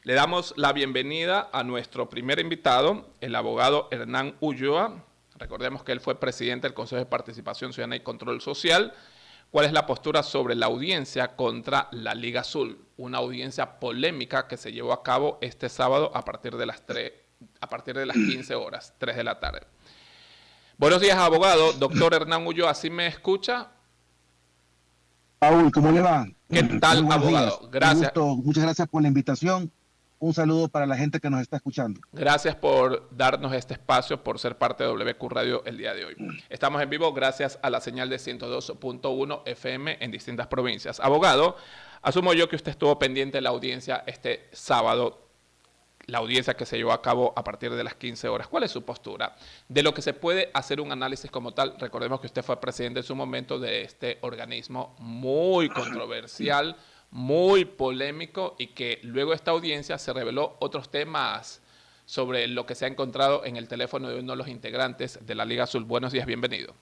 Le damos la bienvenida a nuestro primer invitado, el abogado Hernán Ulloa. Recordemos que él fue presidente del Consejo de Participación Ciudadana y Control Social. ¿Cuál es la postura sobre la audiencia contra la Liga Azul? Una audiencia polémica que se llevó a cabo este sábado a partir de las 15 horas, 3 de la tarde. Buenos días, abogado. Doctor Hernán Ulloa, ¿sí me escucha? Paul, ¿cómo le va? ¿Qué tal, Muy buenos días. abogado? Un Gracias. gusto, muchas gracias por la invitación. Un saludo para la gente que nos está escuchando. Gracias por darnos este espacio, por ser parte de WQ Radio el día de hoy. Estamos en vivo gracias a la señal de 102.1 FM en distintas provincias. Abogado, asumo yo que usted estuvo pendiente de la audiencia este sábado, la audiencia que se llevó a cabo a partir de las 15 horas. ¿Cuál es su postura? De lo que se puede hacer un análisis como tal, recordemos que usted fue presidente en su momento de este organismo muy controversial, muy polémico, y que luego de esta audiencia se reveló otros temas sobre lo que se ha encontrado en el teléfono de uno de los integrantes de la Liga Azul. Buenos días, bienvenido.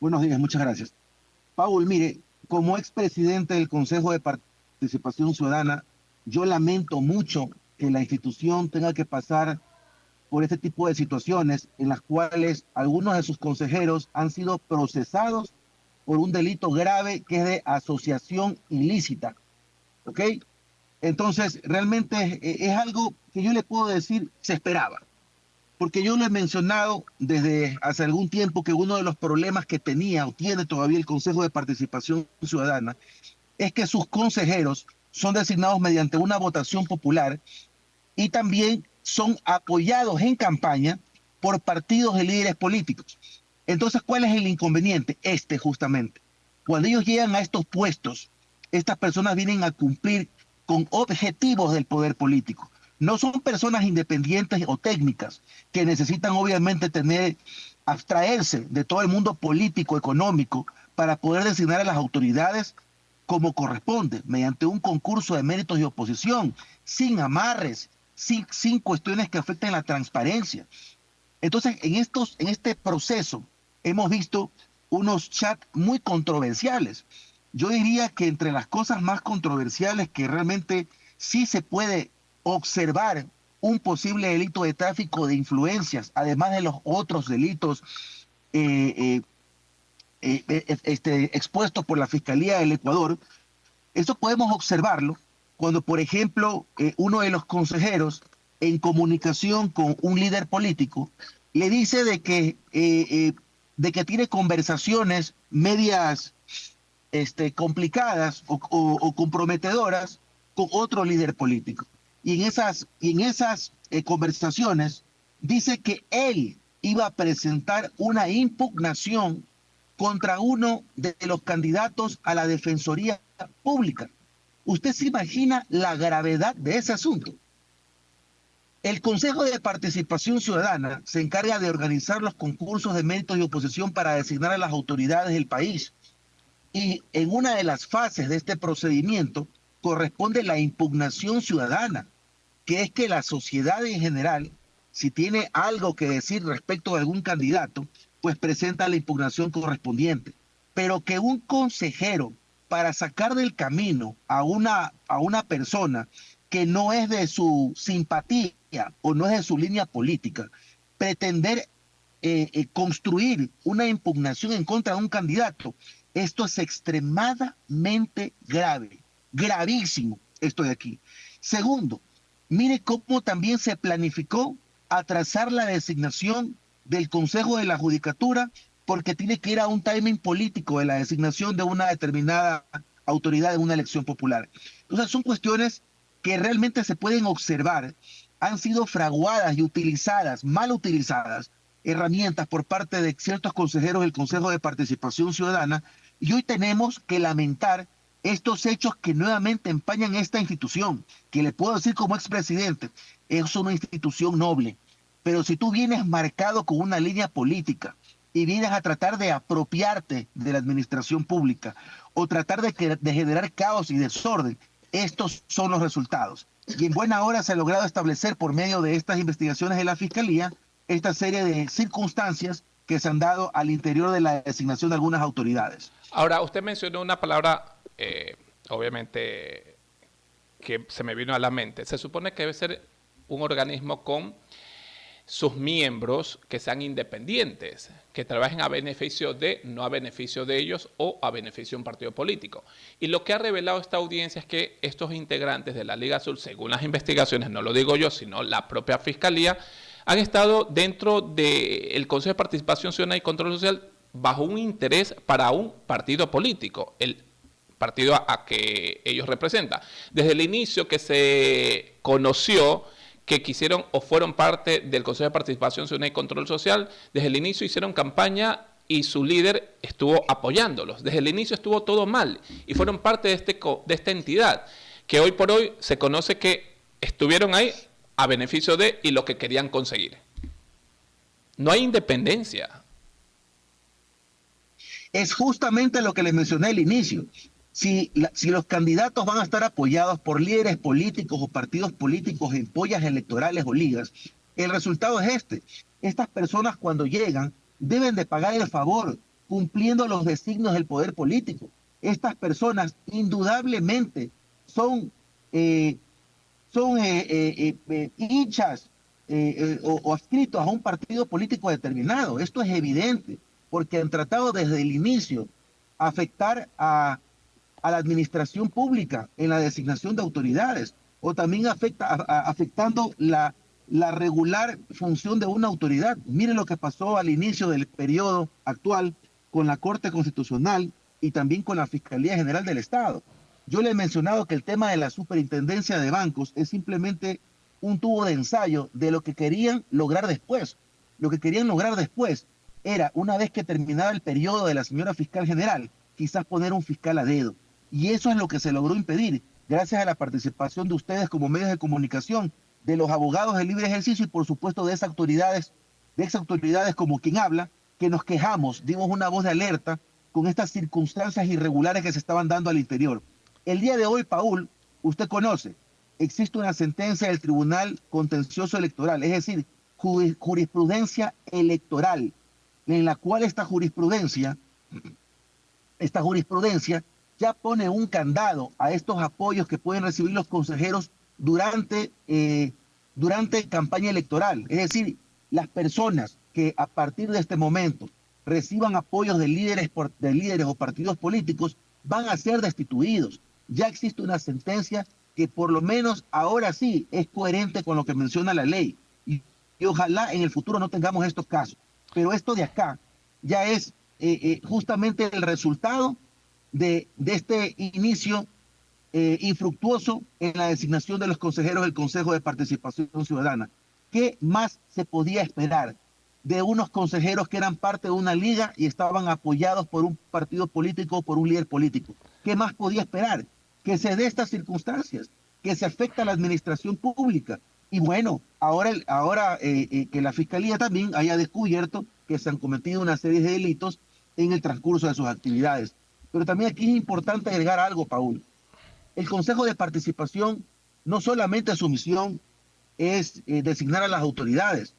Buenos días, muchas gracias. Paul, mire, como expresidente del Consejo de Participación Ciudadana, yo lamento mucho que la institución tenga que pasar por este tipo de situaciones en las cuales algunos de sus consejeros han sido procesados por un delito grave que es de asociación ilícita. ¿Ok? Entonces, realmente es algo que yo le puedo decir, se esperaba. Porque yo lo he mencionado desde hace algún tiempo que uno de los problemas que tenía o tiene todavía el Consejo de Participación Ciudadana es que sus consejeros son designados mediante una votación popular y también son apoyados en campaña por partidos de líderes políticos. Entonces, ¿cuál es el inconveniente? Justamente. Cuando ellos llegan a estos puestos, estas personas vienen a cumplir con objetivos del poder político. No son personas independientes o técnicas que necesitan obviamente abstraerse de todo el mundo político, económico, para poder designar a las autoridades como corresponde, mediante un concurso de méritos y oposición, sin amarres, sin cuestiones que afecten la transparencia. Entonces, en este proceso hemos visto unos chats muy controversiales. Yo diría que entre las cosas más controversiales que realmente sí se puede observar un posible delito de tráfico de influencias, además de los otros delitos eh, expuestos por la Fiscalía del Ecuador. Eso podemos observarlo cuando, por ejemplo, uno de los consejeros en comunicación con un líder político le dice de que tiene conversaciones medias complicadas o comprometedoras con otro líder político. Y en esas conversaciones dice que él iba a presentar una impugnación contra uno de los candidatos a la Defensoría Pública. ¿Usted se imagina la gravedad de ese asunto? El Consejo de Participación Ciudadana se encarga de organizar los concursos de méritos y oposición para designar a las autoridades del país. Y en una de las fases de este procedimiento corresponde la impugnación ciudadana, que es que la sociedad en general, si tiene algo que decir respecto de algún candidato, pues presenta la impugnación correspondiente. Pero que un consejero, para sacar del camino a una persona que no es de su simpatía o no es de su línea política, pretender construir una impugnación en contra de un candidato, esto es extremadamente grave, gravísimo esto de aquí. Segundo, mire cómo también se planificó atrasar la designación del Consejo de la Judicatura porque tiene que ir a un timing político de la designación de una determinada autoridad en una elección popular. Entonces son cuestiones que realmente se pueden observar, han sido fraguadas y utilizadas, mal utilizadas, herramientas por parte de ciertos consejeros del Consejo de Participación Ciudadana, y hoy tenemos que lamentar estos hechos que nuevamente empañan esta institución, que le puedo decir como expresidente, es una institución noble, pero si tú vienes marcado con una línea política y vienes a tratar de apropiarte de la administración pública o tratar de generar caos y desorden, estos son los resultados. Y en buena hora se ha logrado establecer por medio de estas investigaciones de la Fiscalía esta serie de circunstancias que se han dado al interior de la designación de algunas autoridades. Ahora, usted mencionó una palabra, obviamente, que se me vino a la mente. Se supone que debe ser un organismo con sus miembros que sean independientes, que trabajen a beneficio de, no a beneficio de ellos o a beneficio de un partido político. Y lo que ha revelado esta audiencia es que estos integrantes de la Liga Azul, según las investigaciones, no lo digo yo, sino la propia Fiscalía, han estado dentro del Consejo de Participación Ciudadana y Control Social bajo un interés para un partido político, el partido a que ellos representan. Desde el inicio que se conoció que quisieron o fueron parte del Consejo de Participación Ciudadana y Control Social, desde el inicio hicieron campaña y su líder estuvo apoyándolos. Desde el inicio estuvo todo mal y fueron parte de esta entidad que hoy por hoy se conoce que estuvieron ahí a beneficio de y lo que querían conseguir. No hay independencia. Es justamente lo que les mencioné al inicio. Si los candidatos van a estar apoyados por líderes políticos o partidos políticos en pollas electorales o ligas, el resultado es este. Estas personas cuando llegan deben de pagar el favor cumpliendo los designios del poder político. Estas personas indudablemente son hinchas o adscritos a un partido político determinado. Esto es evidente porque han tratado desde el inicio afectar a la administración pública en la designación de autoridades, o también afectando la regular función de una autoridad. Miren lo que pasó al inicio del periodo actual con la Corte Constitucional y también con la Fiscalía General del Estado. Yo le he mencionado que el tema de la superintendencia de bancos es simplemente un tubo de ensayo de lo que querían lograr después. Lo que querían lograr después era, una vez que terminara el periodo de la señora fiscal general, quizás poner un fiscal a dedo. Y eso es lo que se logró impedir, gracias a la participación de ustedes como medios de comunicación, de los abogados de libre ejercicio y por supuesto de esas autoridades como quien habla, que nos quejamos, dimos una voz de alerta con estas circunstancias irregulares que se estaban dando al interior. El día de hoy, Paul, usted conoce, existe una sentencia del Tribunal Contencioso Electoral, es decir, jurisprudencia electoral, en la cual esta jurisprudencia ya pone un candado a estos apoyos que pueden recibir los consejeros durante campaña electoral. Es decir, las personas que a partir de este momento reciban apoyos de líderes o partidos políticos van a ser destituidos. Ya existe una sentencia que por lo menos ahora sí es coherente con lo que menciona la ley. Y ojalá en el futuro no tengamos estos casos. Pero esto de acá ya es justamente el resultado de este inicio infructuoso en la designación de los consejeros del Consejo de Participación Ciudadana. ¿Qué más se podía esperar de unos consejeros que eran parte de una liga y estaban apoyados por un partido político o por un líder político? ¿Qué más podía esperar? Que se dé estas circunstancias, que se afecta a la administración pública. Y bueno, ahora que la Fiscalía también haya descubierto que se han cometido una serie de delitos en el transcurso de sus actividades. Pero también aquí es importante agregar algo, Paul. El Consejo de Participación, no solamente su misión es designar a las autoridades,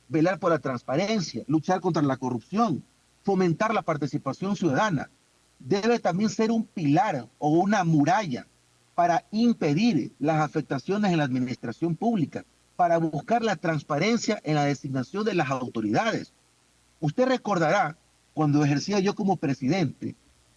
velar por la transparencia, luchar contra la corrupción, fomentar la participación ciudadana. Debe también ser un pilar o una muralla para impedir las afectaciones en la administración pública, para buscar la transparencia en la designación de las autoridades. Usted recordará, cuando ejercía yo como presidente,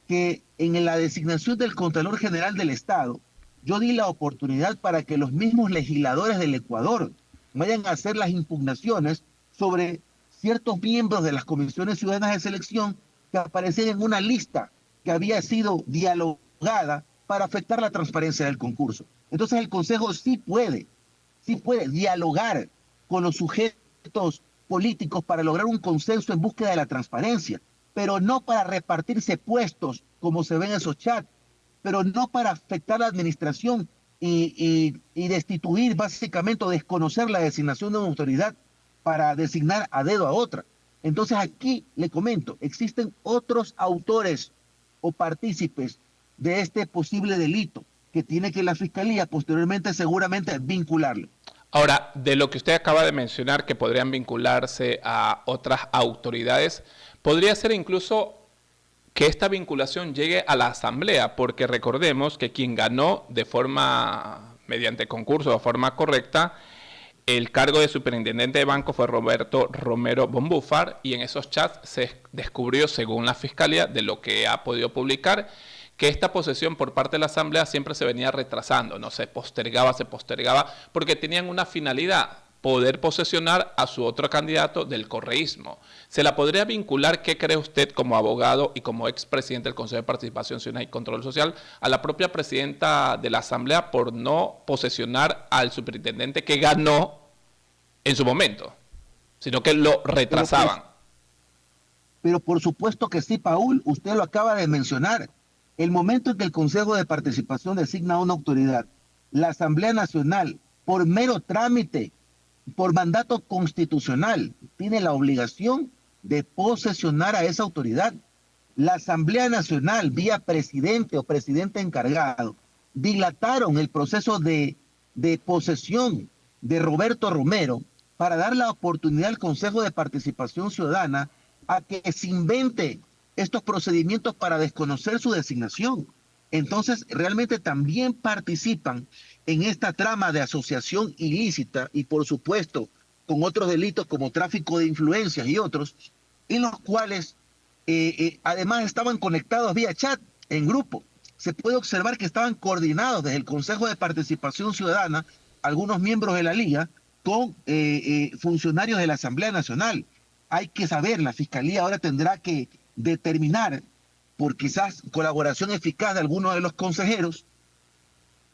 que en la designación del Contralor General del Estado, yo di la oportunidad para que los mismos legisladores del Ecuador vayan a hacer las impugnaciones sobre ciertos miembros de las comisiones ciudadanas de selección que aparecían en una lista que había sido dialogada para afectar la transparencia del concurso. Entonces el Consejo sí puede dialogar con los sujetos políticos para lograr un consenso en búsqueda de la transparencia, pero no para repartirse puestos como se ve en esos chats, pero no para afectar la administración y destituir básicamente o desconocer la designación de una autoridad para designar a dedo a otra. Entonces aquí le comento, existen otros autores o partícipes de este posible delito que tiene que la Fiscalía posteriormente seguramente vincularlo. Ahora, de lo que usted acaba de mencionar, que podrían vincularse a otras autoridades, podría ser incluso que esta vinculación llegue a la Asamblea, porque recordemos que quien ganó de forma mediante concurso de forma correcta. El cargo de superintendente de banco fue Roberto Romero Bombúfar y en esos chats se descubrió, según la Fiscalía, de lo que ha podido publicar, que esta posesión por parte de la Asamblea siempre se venía retrasando, no se postergaba, porque tenían una finalidad, poder posesionar a su otro candidato del correísmo. ¿Se la podría vincular, qué cree usted como abogado y como expresidente del Consejo de Participación Ciudadana y Control Social, a la propia presidenta de la Asamblea por no posesionar al superintendente que ganó en su momento, sino que lo retrasaban? Pero por supuesto que sí, Paul, usted lo acaba de mencionar. El momento en que el Consejo de Participación designa a una autoridad, la Asamblea Nacional, por mero trámite, por mandato constitucional, tiene la obligación de posesionar a esa autoridad. La Asamblea Nacional, vía presidente o presidente encargado, dilataron el proceso de posesión de Roberto Romero para dar la oportunidad al Consejo de Participación Ciudadana a que se invente estos procedimientos para desconocer su designación. Entonces, realmente también participan en esta trama de asociación ilícita y, por supuesto, con otros delitos como tráfico de influencias y otros, en los cuales además estaban conectados vía chat en grupo. Se puede observar que estaban coordinados desde el Consejo de Participación Ciudadana, algunos miembros de la Liga, con funcionarios de la Asamblea Nacional. Hay que saber, la Fiscalía ahora tendrá que determinar, por quizás colaboración eficaz de algunos de los consejeros,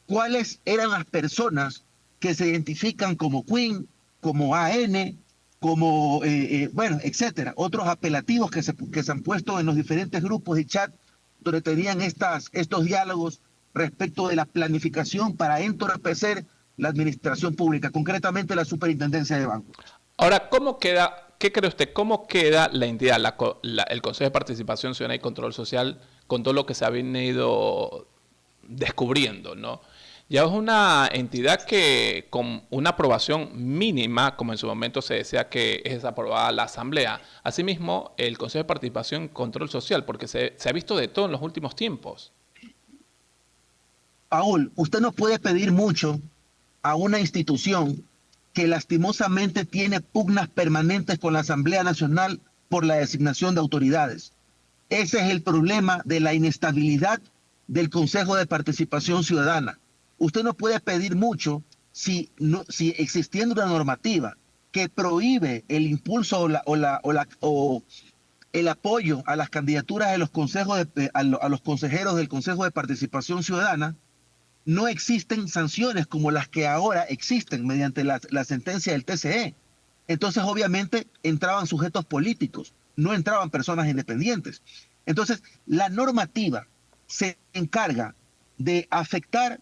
cuáles eran las personas que se identifican como Queen, como AN, como, bueno, etcétera. Otros apelativos que se han puesto en los diferentes grupos de chat donde tenían estos diálogos respecto de la planificación para entorpecer la administración pública, concretamente la superintendencia de bancos. Ahora, ¿cómo queda? ¿Qué cree usted? ¿Cómo queda la entidad, el Consejo de Participación Ciudadana y Control Social, con todo lo que se ha venido descubriendo, ¿no? Ya es una entidad que con una aprobación mínima, como en su momento se decía que es aprobada la Asamblea. Asimismo, el Consejo de Participación y Control Social, porque se ha visto de todo en los últimos tiempos. Paul, usted no puede pedir mucho a una institución que lastimosamente tiene pugnas permanentes con la Asamblea Nacional por la designación de autoridades. Ese es el problema de la inestabilidad del Consejo de Participación Ciudadana. Usted no puede pedir mucho si existiendo una normativa que prohíbe el impulso o el apoyo a las candidaturas de los a los consejeros del Consejo de Participación Ciudadana, no existen sanciones como las que ahora existen mediante la sentencia del TCE. Entonces, obviamente, entraban sujetos políticos, no entraban personas independientes. Entonces, la normativa se encarga de afectar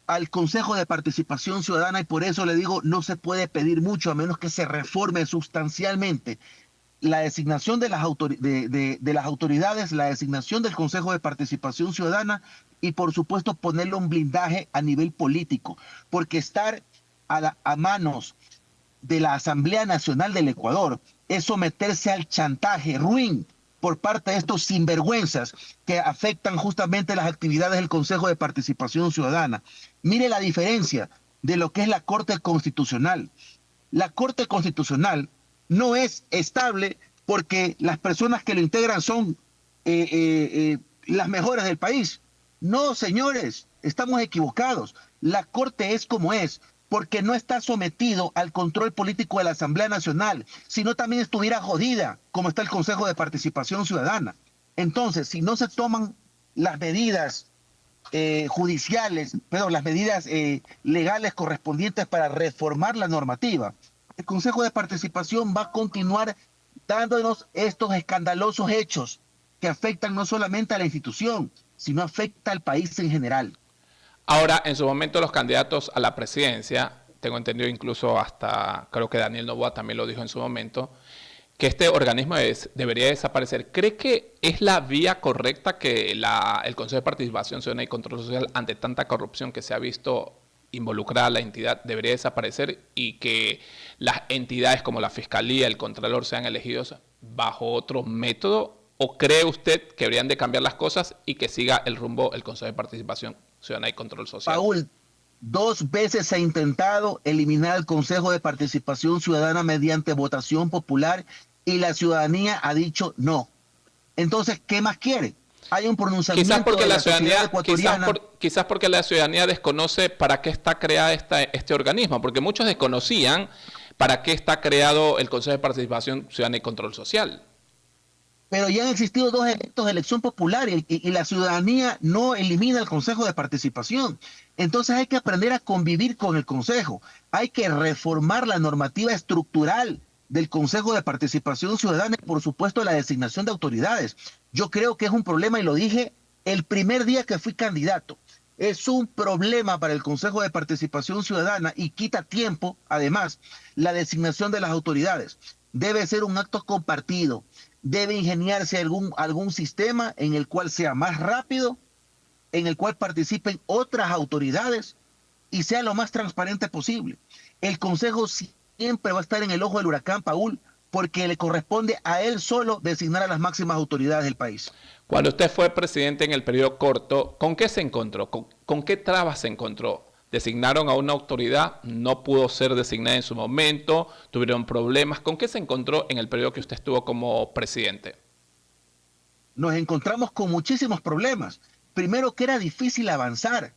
al Consejo de Participación Ciudadana y por eso le digo, no se puede pedir mucho a menos que se reforme sustancialmente la designación de las autoridades, la designación del Consejo de Participación Ciudadana y por supuesto ponerle un blindaje a nivel político, porque estar a manos de la Asamblea Nacional del Ecuador es someterse al chantaje ruin por parte de estos sinvergüenzas que afectan justamente las actividades del Consejo de Participación Ciudadana. Mire la diferencia de lo que es la Corte Constitucional. La Corte Constitucional no es estable porque las personas que lo integran son las mejores del país. No, señores, estamos equivocados. La Corte es como es porque no está sometido al control político de la Asamblea Nacional, sino también estuviera jodida, como está el Consejo de Participación Ciudadana. Entonces, si no se toman las medidas judiciales, perdón, las medidas legales correspondientes para reformar la normativa, el Consejo de Participación va a continuar dándonos estos escandalosos hechos que afectan no solamente a la institución, sino afecta al país en general. Ahora, en su momento los candidatos a la presidencia, tengo entendido incluso hasta, creo que Daniel Noboa también lo dijo en su momento, que este organismo debería desaparecer. ¿Cree que es la vía correcta que el Consejo de Participación Ciudadana y Control Social, ante tanta corrupción que se ha visto involucrada la entidad, debería desaparecer y que las entidades como la Fiscalía, el Contralor sean elegidos bajo otro método? ¿O cree usted que deberían de cambiar las cosas y que siga el rumbo el Consejo de Participación Ciudadana y Control Social? Paul, 2 veces se ha intentado eliminar el Consejo de Participación Ciudadana mediante votación popular y la ciudadanía ha dicho no. Entonces, ¿qué más quiere? Hay un Quizás pronunciamiento porque de la la sociedad ciudadanía, ecuatoriana. quizás porque la ciudadanía desconoce para qué está creada este organismo, porque muchos desconocían para qué está creado el Consejo de Participación Ciudadana y Control Social. Pero ya han existido 2 eventos de elección popular y la ciudadanía no elimina el Consejo de Participación. Entonces hay que aprender a convivir con el Consejo. Hay que reformar la normativa estructural del Consejo de Participación Ciudadana y, por supuesto, la designación de autoridades. Yo creo que es un problema y lo dije el primer día que fui candidato. Es un problema para el Consejo de Participación Ciudadana y quita tiempo, además, la designación de las autoridades. Debe ser un acto compartido, debe ingeniarse algún sistema en el cual sea más rápido, en el cual participen otras autoridades y sea lo más transparente posible. El Consejo siempre va a estar en el ojo del huracán, Paul, porque le corresponde a él solo designar a las máximas autoridades del país. Cuando usted fue presidente en el periodo corto, ¿con qué se encontró? ¿Con qué trabas se encontró? Designaron a una autoridad, no pudo ser designada en su momento, tuvieron problemas. ¿Con qué se encontró en el periodo que usted estuvo como presidente? Nos encontramos con muchísimos problemas. Primero que era difícil avanzar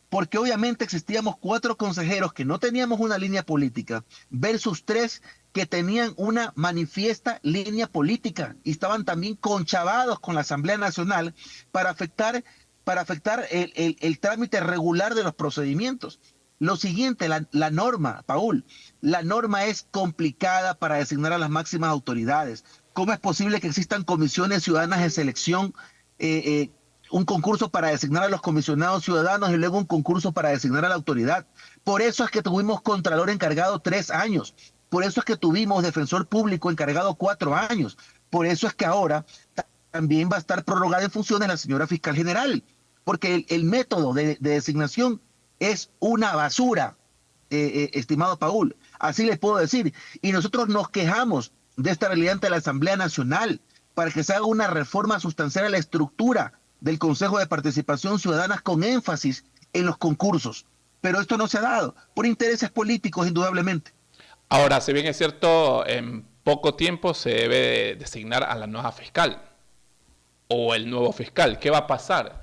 porque obviamente existíamos 4 consejeros que no teníamos una línea política versus 3 que tenían una manifiesta línea política y estaban también conchavados con la Asamblea Nacional para afectar el trámite regular de los procedimientos. Lo siguiente, la norma, Paul, la norma es complicada para designar a las máximas autoridades. ¿Cómo es posible que existan comisiones ciudadanas de selección, un concurso para designar a los comisionados ciudadanos y luego un concurso para designar a la autoridad? Por eso es que tuvimos contralor encargado 3 años. Por eso es que tuvimos defensor público encargado 4 años. Por eso es que ahora también va a estar prorrogada en funciones la señora fiscal general, porque el método de designación es una basura, estimado Paul. Así les puedo decir. Y nosotros nos quejamos de esta realidad ante la Asamblea Nacional para que se haga una reforma sustancial a la estructura del Consejo de Participación Ciudadana con énfasis en los concursos. Pero esto no se ha dado por intereses políticos, indudablemente. Ahora, si bien es cierto, en poco tiempo se debe designar a la nueva fiscal o el nuevo fiscal. ¿Qué va a pasar?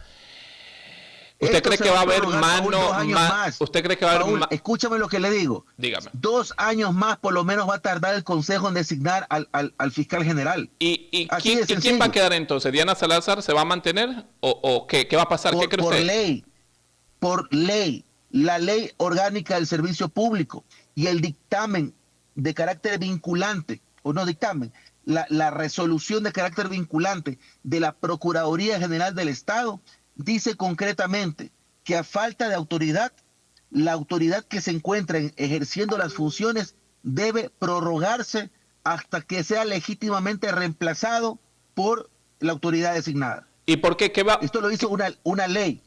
¿Usted cree que va a haber mano más? ¿Usted cree que va a haber más? Escúchame lo que le digo. Dígame. 2 años más por lo menos va a tardar el Consejo en designar al fiscal general. ¿Y quién va a quedar entonces? ¿Diana Salazar se va a mantener? ¿O qué va a pasar? ¿Qué cree usted? Por ley, la ley orgánica del servicio público y el dictamen de carácter vinculante, o no dictamen, la resolución de carácter vinculante de la Procuraduría General del Estado dice concretamente que a falta de autoridad, la autoridad que se encuentra ejerciendo las funciones debe prorrogarse hasta que sea legítimamente reemplazado por la autoridad designada. ¿Y por qué? Esto lo hizo una ley.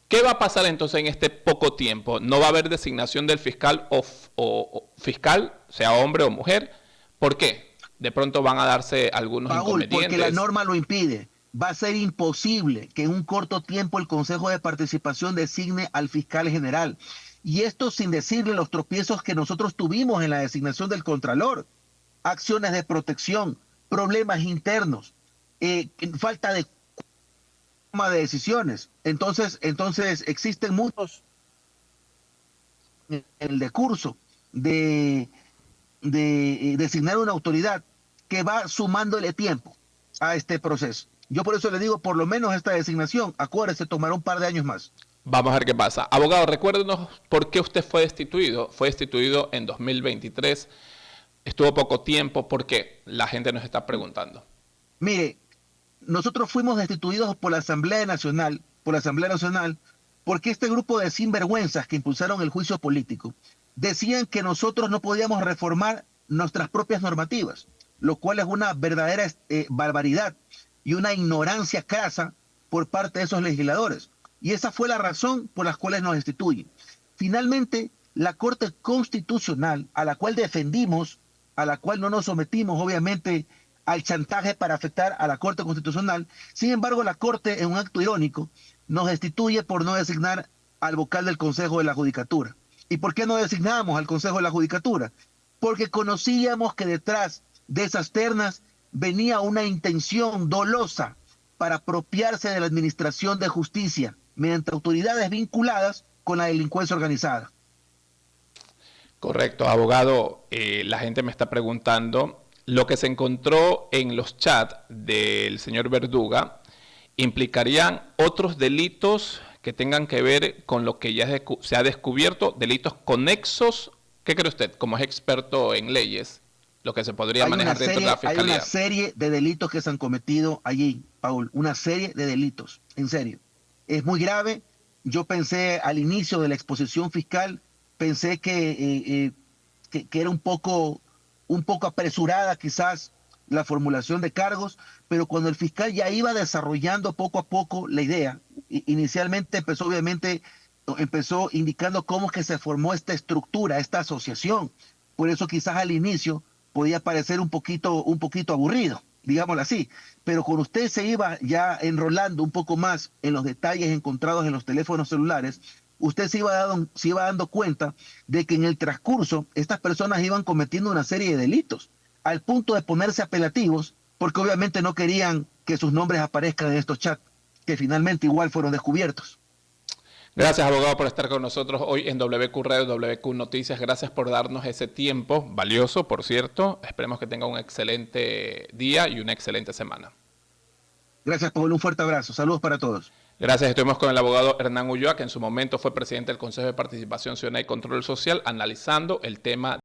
¿Qué va a pasar entonces en este poco tiempo? ¿No va a haber designación del fiscal o fiscal, sea hombre o mujer? ¿Por qué? De pronto van a darse algunos inconvenientes. Porque la norma lo impide. Va a ser imposible que en un corto tiempo el Consejo de Participación designe al fiscal general. Y esto sin decirle los tropiezos que nosotros tuvimos en la designación del Contralor. Acciones de protección, problemas internos, falta de toma de decisiones. Entonces existen muchos en el decurso de designar una autoridad que va sumándole tiempo a este proceso. Yo por eso le digo, por lo menos esta designación, acuérdese, tomará un par de años más. Vamos a ver qué pasa. Abogado, recuérdenos por qué usted fue destituido. Fue destituido en 2023. Estuvo poco tiempo. ¿Por qué? La gente nos está preguntando. Mire, nosotros fuimos destituidos por la Asamblea Nacional, porque este grupo de sinvergüenzas que impulsaron el juicio político decían que nosotros no podíamos reformar nuestras propias normativas, lo cual es una verdadera barbaridad y una ignorancia crasa por parte de esos legisladores. Y esa fue la razón por la cual nos destituyen. Finalmente, la Corte Constitucional, a la cual defendimos, a la cual no nos sometimos, obviamente, al chantaje para afectar a la Corte Constitucional, sin embargo, la Corte, en un acto irónico, nos destituye por no designar al vocal del Consejo de la Judicatura. ¿Y por qué no designamos al Consejo de la Judicatura? Porque conocíamos que detrás de esas ternas venía una intención dolosa para apropiarse de la administración de justicia mediante autoridades vinculadas con la delincuencia organizada. Correcto, abogado. La gente me está preguntando, lo que se encontró en los chats del señor Verduga, ¿implicarían otros delitos que tengan que ver con lo que ya se ha descubierto, delitos conexos? ¿Qué cree usted, como es experto en leyes, lo que se podría manejar dentro de la Fiscalía? Hay una serie de delitos que se han cometido allí, Paul, una serie de delitos, en serio. Es muy grave. Yo pensé al inicio de la exposición fiscal, pensé que era un poco apresurada quizás la formulación de cargos, pero cuando el fiscal ya iba desarrollando poco a poco la idea, inicialmente empezó indicando cómo es que se formó esta estructura, esta asociación. Por eso quizás al inicio podía parecer un poquito aburrido, digámoslo así, pero cuando usted se iba ya enrolando un poco más en los detalles encontrados en los teléfonos celulares, usted se iba dando cuenta de que en el transcurso estas personas iban cometiendo una serie de delitos, al punto de ponerse apelativos, porque obviamente no querían que sus nombres aparezcan en estos chats, que finalmente igual fueron descubiertos. Gracias, abogado, por estar con nosotros hoy en WQ Radio, WQ Noticias. Gracias por darnos ese tiempo, valioso, por cierto. Esperemos que tenga un excelente día y una excelente semana. Gracias, Pablo. Un fuerte abrazo. Saludos para todos. Gracias. Estuvimos con el abogado Hernán Ulloa, que en su momento fue presidente del Consejo de Participación Ciudadana y Control Social, analizando el tema